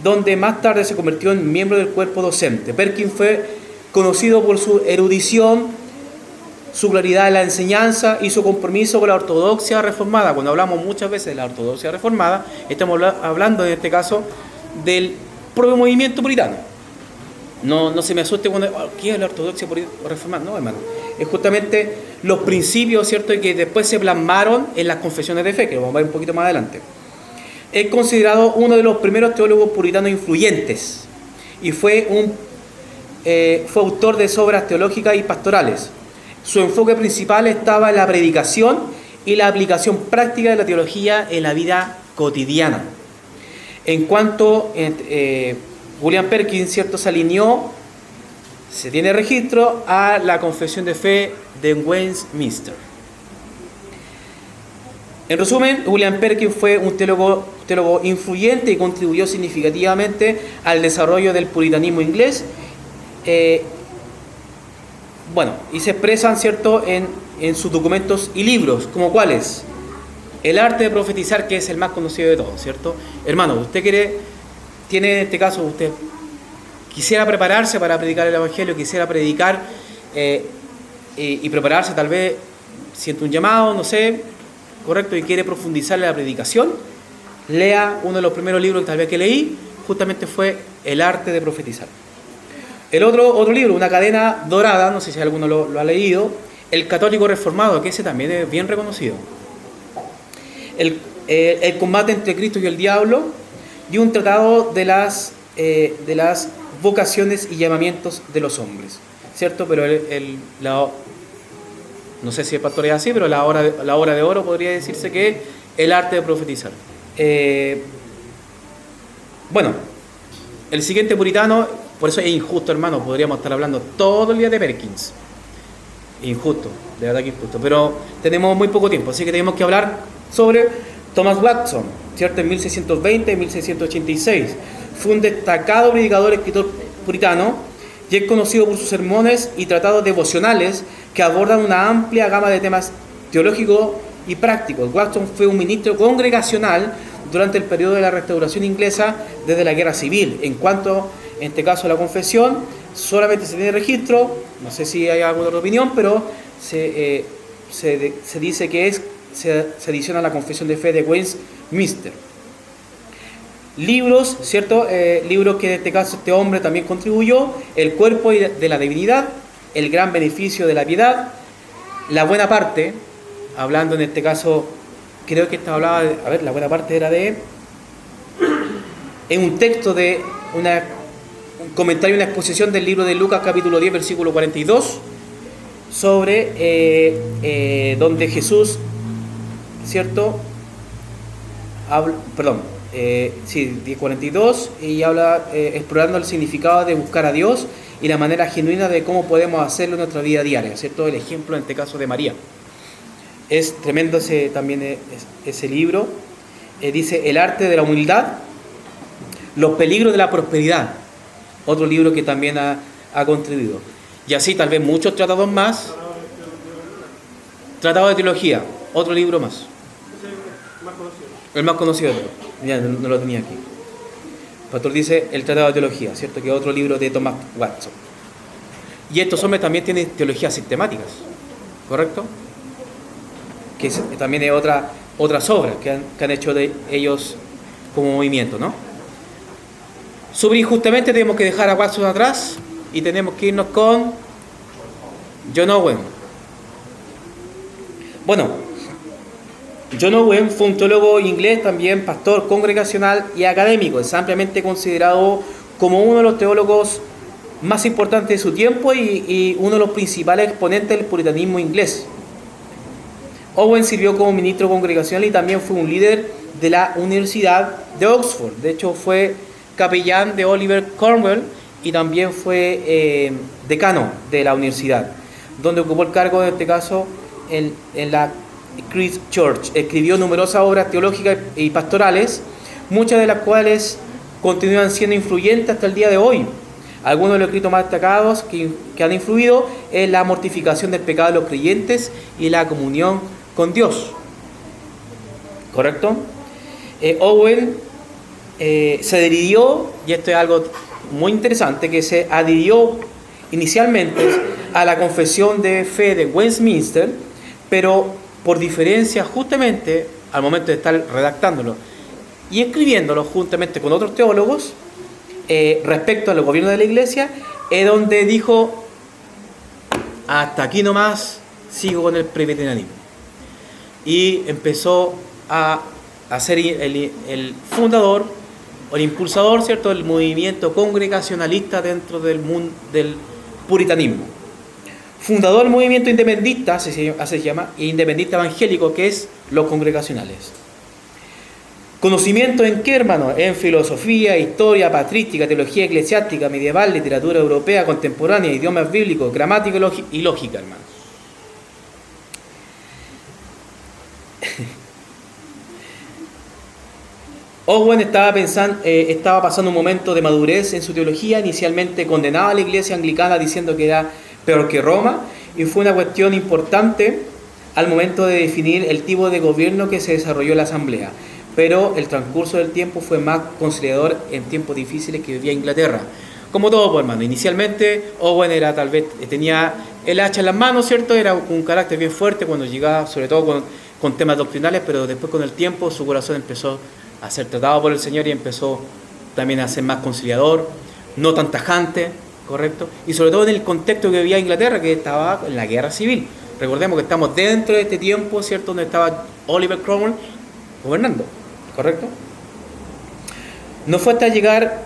donde más tarde se convirtió en miembro del cuerpo docente. Perkins fue conocido por su erudición, su claridad en la enseñanza y su compromiso con la ortodoxia reformada. Cuando hablamos muchas veces de la ortodoxia reformada, estamos hablando en este caso del propio movimiento puritano. No se me asuste cuando, ¿qué es la ortodoxia reformada? No, hermano. Es justamente los principios, ¿cierto?, que después se plasmaron en las confesiones de fe, que vamos a ver un poquito más adelante. Es considerado uno de los primeros teólogos puritanos influyentes y fue autor de obras teológicas y pastorales. Su enfoque principal estaba en la predicación y la aplicación práctica de la teología en la vida cotidiana. En cuanto William Perkins, ¿cierto?, se alineó, se tiene registro, a la confesión de fe de Westminster. En resumen, William Perkins fue un teólogo influyente y contribuyó significativamente al desarrollo del puritanismo inglés. Y se expresan, ¿cierto?, en sus documentos y libros, como cuáles: El arte de profetizar, que es el más conocido de todos, ¿cierto? Hermano, usted tiene en este caso, usted quisiera prepararse para predicar el Evangelio, quisiera predicar y prepararse, tal vez siente un llamado, no sé, correcto, y quiere profundizar en la predicación, lea uno de los primeros libros que tal vez que leí, justamente fue El arte de profetizar. El otro libro, Una cadena dorada, no sé si alguno lo ha leído, El católico reformado, que ese también es bien reconocido. El combate entre Cristo y el diablo, y un tratado de las vocaciones y llamamientos de los hombres, ¿cierto? Pero no sé si el pastor es así, pero la hora de oro podría decirse que es el arte de profetizar. El siguiente puritano, por eso es injusto, hermano, podríamos estar hablando todo el día de Perkins. Injusto, de verdad que injusto, pero tenemos muy poco tiempo, así que tenemos que hablar sobre Thomas Watson, ¿cierto? En 1620 y 1686. Fue un destacado predicador, escritor puritano, y es conocido por sus sermones y tratados devocionales que abordan una amplia gama de temas teológicos y prácticos. Watson fue un ministro congregacional durante el periodo de la restauración inglesa desde la Guerra Civil. En cuanto, en este caso, a la confesión, solamente se tiene registro, no sé si hay alguna otra opinión, pero se dice que se adiciona a la confesión de fe de Westminster. Libros, ¿cierto? Libros que en este caso este hombre también contribuyó: El cuerpo de la divinidad, El gran beneficio de la piedad, La buena parte, hablando en este caso, creo que esta hablaba de, la buena parte era en un texto de un comentario, una exposición del libro de Lucas capítulo 10 versículo 42, sobre donde Jesús, ¿cierto? 10:42, y habla explorando el significado de buscar a Dios y la manera genuina de cómo podemos hacerlo en nuestra vida diaria, ¿cierto? El ejemplo en este caso de María. Es tremendo ese libro. Dice El arte de la humildad, Los peligros de la prosperidad, otro libro que también ha contribuido. Y así tal vez muchos tratados más. Tratado de teología, otro libro más. El más conocido de todos. Ya, no lo tenía aquí. El pastor dice El tratado de teología, ¿cierto? Que es otro libro de Thomas Watson. Y estos hombres también tienen teologías sistemáticas, ¿correcto? Que también es otras obras que han hecho de ellos como movimiento, ¿no? Súper injustamente tenemos que dejar a Watson atrás y tenemos que irnos con John Owen. John Owen fue un teólogo inglés, también pastor congregacional y académico. Es ampliamente considerado como uno de los teólogos más importantes de su tiempo y uno de los principales exponentes del puritanismo inglés. Owen sirvió como ministro congregacional y también fue un líder de la Universidad de Oxford. De hecho, fue capellán de Oliver Cromwell y también fue decano de la universidad, donde ocupó el cargo, en este caso, en la Christ Church. Escribió numerosas obras teológicas y pastorales, muchas de las cuales continúan siendo influyentes hasta el día de hoy. Algunos de los escritos más destacados que han influido es la mortificación del pecado de los creyentes y la comunión con Dios. ¿Correcto? Owen se adhirió, y esto es algo muy interesante, que se adhirió inicialmente a la confesión de fe de Westminster, pero por diferencia justamente al momento de estar redactándolo y escribiéndolo juntamente con otros teólogos respecto al gobierno de la Iglesia, es donde dijo: hasta aquí nomás, sigo con el presbiterianismo. Y empezó a ser el fundador o el impulsador, ¿cierto?, del movimiento congregacionalista dentro del mundo del puritanismo. Fundador del movimiento independentista, así se llama, independentista evangélico, que es los congregacionales. ¿Conocimiento en qué, hermano? En filosofía, historia, patrística, teología eclesiástica, medieval, literatura europea, contemporánea, idiomas bíblicos, gramática y lógica, hermano. Owen estaba pasando un momento de madurez en su teología. Inicialmente condenaba a la iglesia anglicana diciendo que era peor que Roma, y fue una cuestión importante al momento de definir el tipo de gobierno que se desarrolló en la asamblea. Pero el transcurso del tiempo fue más conciliador en tiempos difíciles que vivía Inglaterra. Como todo, pues, hermano, inicialmente Owen tenía el hacha en las manos, ¿cierto? Era un carácter bien fuerte cuando llegaba, sobre todo con temas doctrinales, pero después con el tiempo su corazón empezó a ser tratado por el Señor y empezó también a ser más conciliador, no tan tajante, ¿correcto? Y sobre todo en el contexto que vivía Inglaterra, que estaba en la guerra civil. Recordemos que estamos dentro de este tiempo, ¿cierto?, donde estaba Oliver Cromwell gobernando, ¿correcto? No fue hasta llegar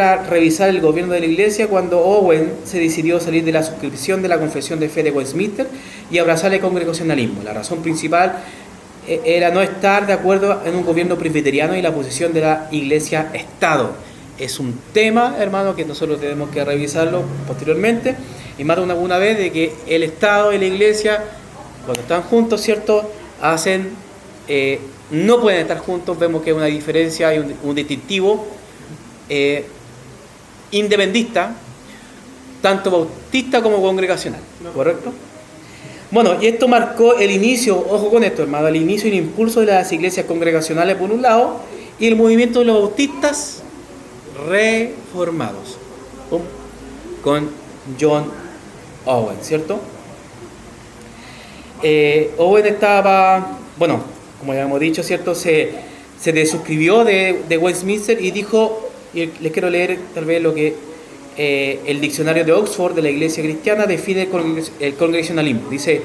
a revisar el gobierno de la Iglesia cuando Owen se decidió salir de la suscripción de la Confesión de Fe de Westminster y abrazar el congregacionalismo. La razón principal era no estar de acuerdo en un gobierno presbiteriano y la posición de la Iglesia-Estado. Es un tema, hermano, que nosotros tenemos que revisarlo posteriormente, y más de una vez, de que el Estado y la Iglesia, cuando están juntos, ¿cierto?, no pueden estar juntos. Vemos que hay una diferencia, hay un distintivo independentista, tanto bautista como congregacional, ¿correcto? Bueno, y esto marcó el inicio, ojo con esto, hermano, el inicio y el impulso de las iglesias congregacionales por un lado, y el movimiento de los bautistas reformados, con John Owen, ¿cierto? Owen estaba, bueno, como ya hemos dicho, ¿cierto?, se desuscribió de Westminster y dijo, y les quiero leer tal vez lo que el diccionario de Oxford de la Iglesia Cristiana define el congregacionalismo. Dice: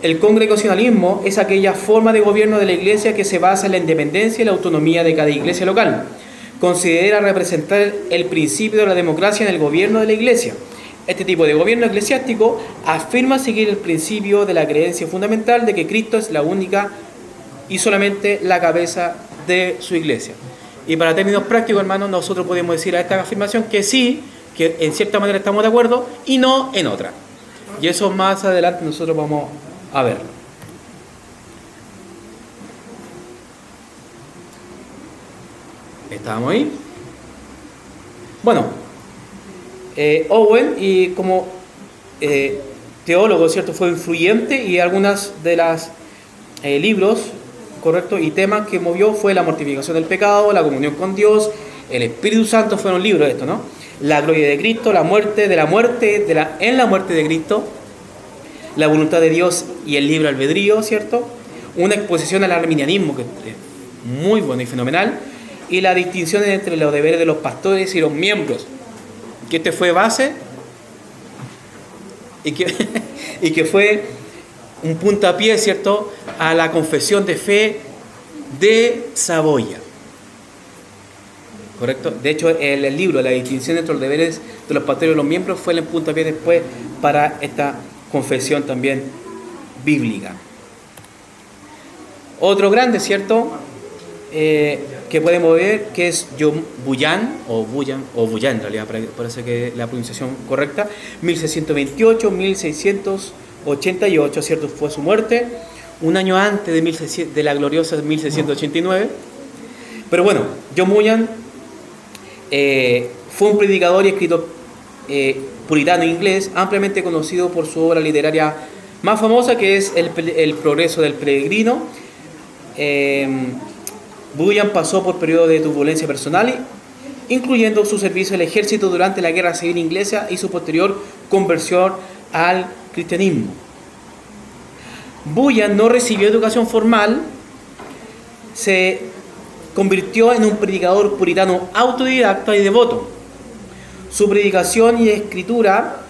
el congregacionalismo es aquella forma de gobierno de la Iglesia que se basa en la independencia y la autonomía de cada iglesia local. Considera representar el principio de la democracia en el gobierno de la Iglesia. Este tipo de gobierno eclesiástico afirma seguir el principio de la creencia fundamental de que Cristo es la única y solamente la cabeza de su iglesia. Y para términos prácticos, hermanos, nosotros podemos decir a esta afirmación que sí, que en cierta manera estamos de acuerdo, y no en otra. Y eso más adelante nosotros vamos a verlo. ¿Estábamos ahí? Bueno, Owen, y como teólogo, ¿cierto?, fue influyente, y algunas de las libros, ¿correcto?, y temas que movió fue la mortificación del pecado, la comunión con Dios, el Espíritu Santo. Fueron libros de esto, ¿no? La gloria de Cristo, en la muerte de Cristo, la voluntad de Dios y el libre albedrío, ¿cierto? Una exposición al arminianismo, que es muy bueno y fenomenal, y la distinción entre los deberes de los pastores y los miembros, que este fue base y que fue un puntapié, ¿cierto?, a la confesión de fe de Saboya. ¿Correcto? De hecho, el libro, la distinción entre los deberes de los pastores y los miembros, fue el puntapié después para esta confesión también bíblica. Otro grande, ¿cierto?, que podemos ver, que es John Bunyan, o Bunyan en realidad, parece que la pronunciación correcta, 1628-1688, ¿cierto?, fue su muerte, un año antes de la gloriosa 1689. Pero bueno, John Bunyan fue un predicador y escritor puritano inglés, ampliamente conocido por su obra literaria más famosa, que es El progreso del peregrino. Bunyan pasó por periodos de turbulencia personal incluyendo su servicio al ejército durante la Guerra Civil Inglesa y su posterior conversión al cristianismo. Bunyan no recibió educación formal, se convirtió en un predicador puritano autodidacta y devoto. Su predicación y escritura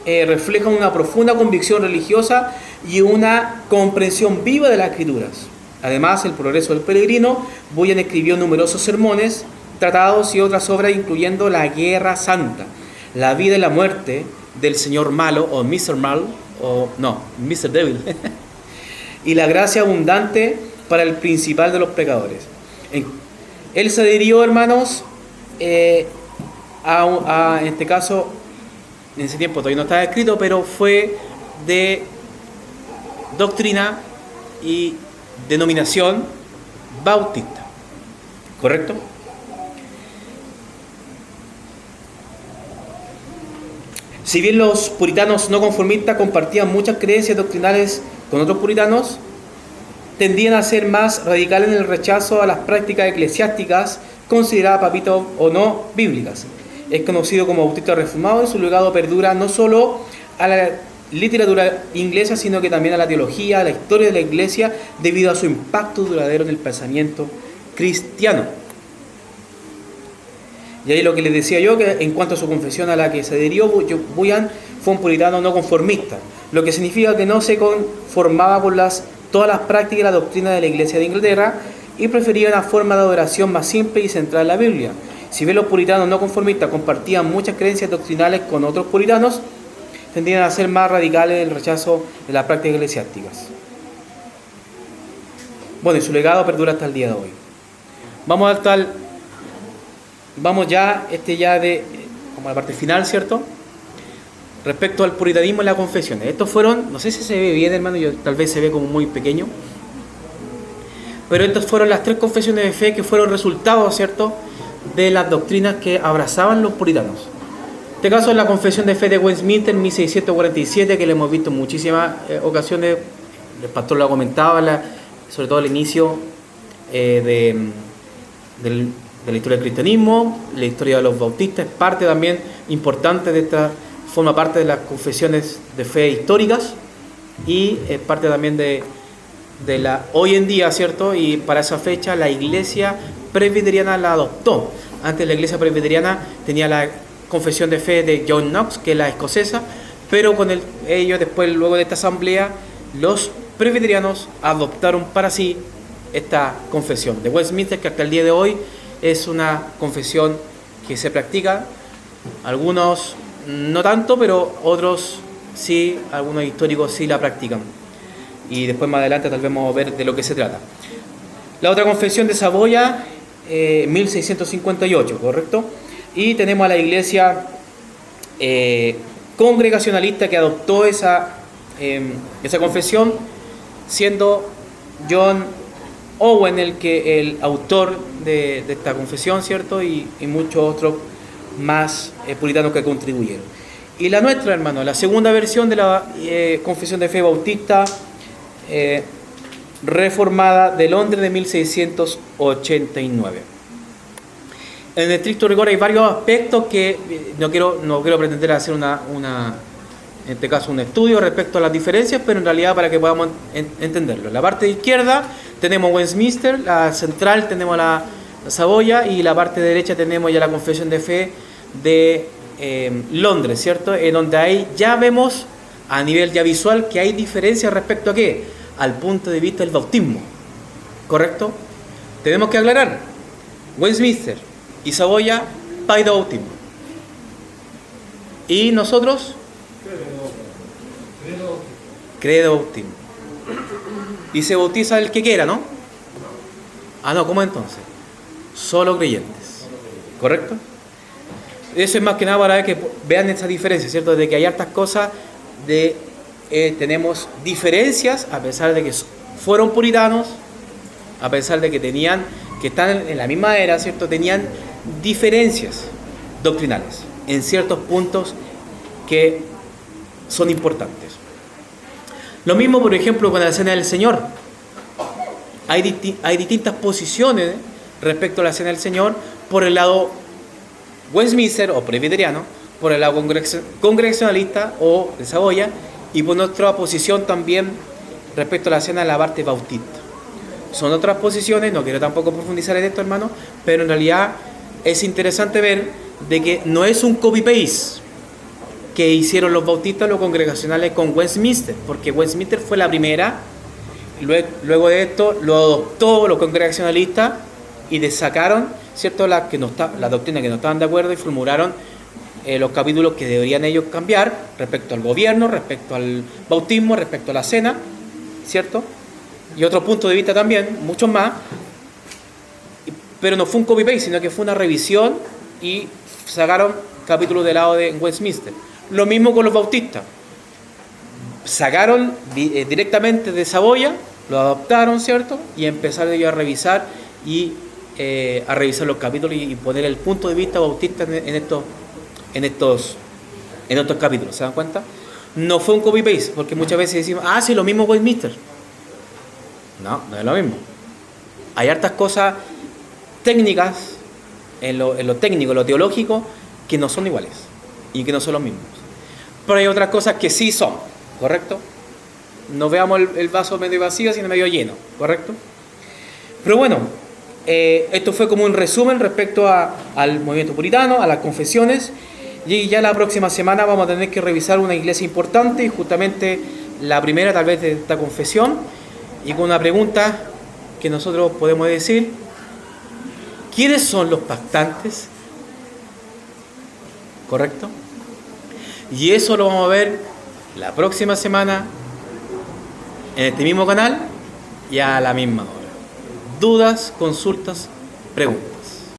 reflejan una profunda convicción religiosa y una comprensión viva de las escrituras. Además, El progreso del peregrino, Bunyan escribió numerosos sermones, tratados y otras obras, incluyendo La Guerra Santa, La vida y la muerte del Señor Malo, o Mr. Mal, o no, Mr. Devil, y La gracia abundante para el principal de los pecadores. Él se adhirió, hermanos, en este caso, en ese tiempo todavía no estaba escrito, pero fue de doctrina y denominación bautista, ¿correcto? Si bien los puritanos no conformistas compartían muchas creencias doctrinales con otros puritanos, tendían a ser más radicales en el rechazo a las prácticas eclesiásticas consideradas, papito, o no bíblicas. Es conocido como bautista reformado y su legado perdura no solo a la literatura inglesa, sino que también a la teología, a la historia de la iglesia, debido a su impacto duradero en el pensamiento cristiano. Y ahí lo que les decía yo, que en cuanto a su confesión a la que se adhirió, Bunyan fue un puritano no conformista, lo que significa que no se conformaba con todas las prácticas y la doctrina de la Iglesia de Inglaterra y prefería una forma de adoración más simple y centrada en la Biblia. Si bien los puritanos no conformistas compartían muchas creencias doctrinales con otros puritanos, tendían a ser más radicales en el rechazo de las prácticas eclesiásticas. Bueno, y su legado perdura hasta el día de hoy. Vamos ya como a la parte final, ¿cierto? Respecto al puritanismo y las confesiones. Estos fueron, no sé si se ve bien, hermano, tal vez se ve como muy pequeño, pero estas fueron las 3 confesiones de fe que fueron resultados, ¿cierto?, de las doctrinas que abrazaban los puritanos. En este caso es la confesión de fe de Westminster, 1647, que le hemos visto en muchísimas ocasiones. El pastor lo ha comentado, sobre todo al inicio de la historia del cristianismo, la historia de los bautistas, es parte también importante de esta, forma parte de las confesiones de fe históricas y es parte también de la hoy en día, ¿cierto? Y para esa fecha la iglesia presbiteriana la adoptó. Antes la iglesia presbiteriana tenía la confesión de fe de John Knox, que es la escocesa, pero con ellos después, luego de esta asamblea, los presbiterianos adoptaron para sí esta confesión de Westminster, que hasta el día de hoy es una confesión que se practica. Algunos no tanto, pero otros sí, algunos históricos sí la practican. Y después más adelante tal vez vamos a ver de lo que se trata. La otra confesión de Saboya, 1658, ¿correcto? Y tenemos a la iglesia congregacionalista que adoptó esa confesión, siendo John Owen el autor de esta confesión, ¿cierto? Y muchos otros más puritanos que contribuyeron. Y la nuestra, hermano, la segunda versión de la confesión de fe bautista reformada de Londres de 1689. En estricto rigor hay varios aspectos que no quiero pretender hacer en este caso un estudio respecto a las diferencias, pero en realidad para que podamos entenderlo. En la parte izquierda tenemos Westminster, la central tenemos la Saboya y la parte derecha tenemos ya la confesión de fe de Londres, ¿cierto? En donde ahí ya vemos a nivel ya visual que hay diferencias respecto a ¿qué? Al punto de vista del bautismo, ¿correcto? Tenemos que aclarar, Westminster y Saboya, paido bautismo. Y nosotros, credo bautismo. Y se bautiza el que quiera, ¿no? Ah, no, ¿cómo entonces? Solo creyentes, ¿correcto? Eso es más que nada para que vean esa diferencia, ¿cierto? De que hay hartas cosas, tenemos diferencias, a pesar de que fueron puritanos, a pesar de que están en la misma era, ¿cierto? Tenían diferencias doctrinales en ciertos puntos que son importantes. Lo mismo, por ejemplo, con la Cena del Señor. Hay distintas posiciones respecto a la Cena del Señor por el lado Westminster o presbiteriano, por el lado congregacionalista o de Saboya, y por nuestra posición también respecto a la cena de la parte bautista. Son otras posiciones, no quiero tampoco profundizar en esto, hermano, pero en realidad es interesante ver de que no es un copy-paste que hicieron los bautistas, los congregacionales con Westminster, porque Westminster fue la primera, luego de esto lo adoptó los congregacionalistas y le sacaron, ¿cierto?, la doctrina que no estaban de acuerdo y formularon los capítulos que deberían ellos cambiar respecto al gobierno, respecto al bautismo, respecto a la cena, ¿cierto? Y otros puntos de vista también, muchos más, pero no fue un copy-paste, sino que fue una revisión y sacaron capítulos del lado de Westminster. Lo mismo con los bautistas. Sacaron directamente de Saboya, lo adoptaron, ¿cierto? Y empezaron ellos a revisar los capítulos y poner el punto de vista bautista en estos capítulos, ¿se dan cuenta? No fue un copy-paste, porque muchas veces decimos, sí, lo mismo Westminster. No es lo mismo. Hay hartas cosas técnicas, en lo técnico, en lo teológico, que no son iguales y que no son los mismos. Pero hay otras cosas que sí son, ¿correcto? No veamos el vaso medio vacío, sino medio lleno, ¿correcto? Pero bueno, esto fue como un resumen respecto al movimiento puritano, a las confesiones, y ya la próxima semana vamos a tener que revisar una iglesia importante, y justamente la primera tal vez de esta confesión, y con una pregunta que nosotros podemos decir: ¿quiénes son los pactantes? ¿Correcto? Y eso lo vamos a ver la próxima semana en este mismo canal y a la misma hora. Dudas, consultas, preguntas.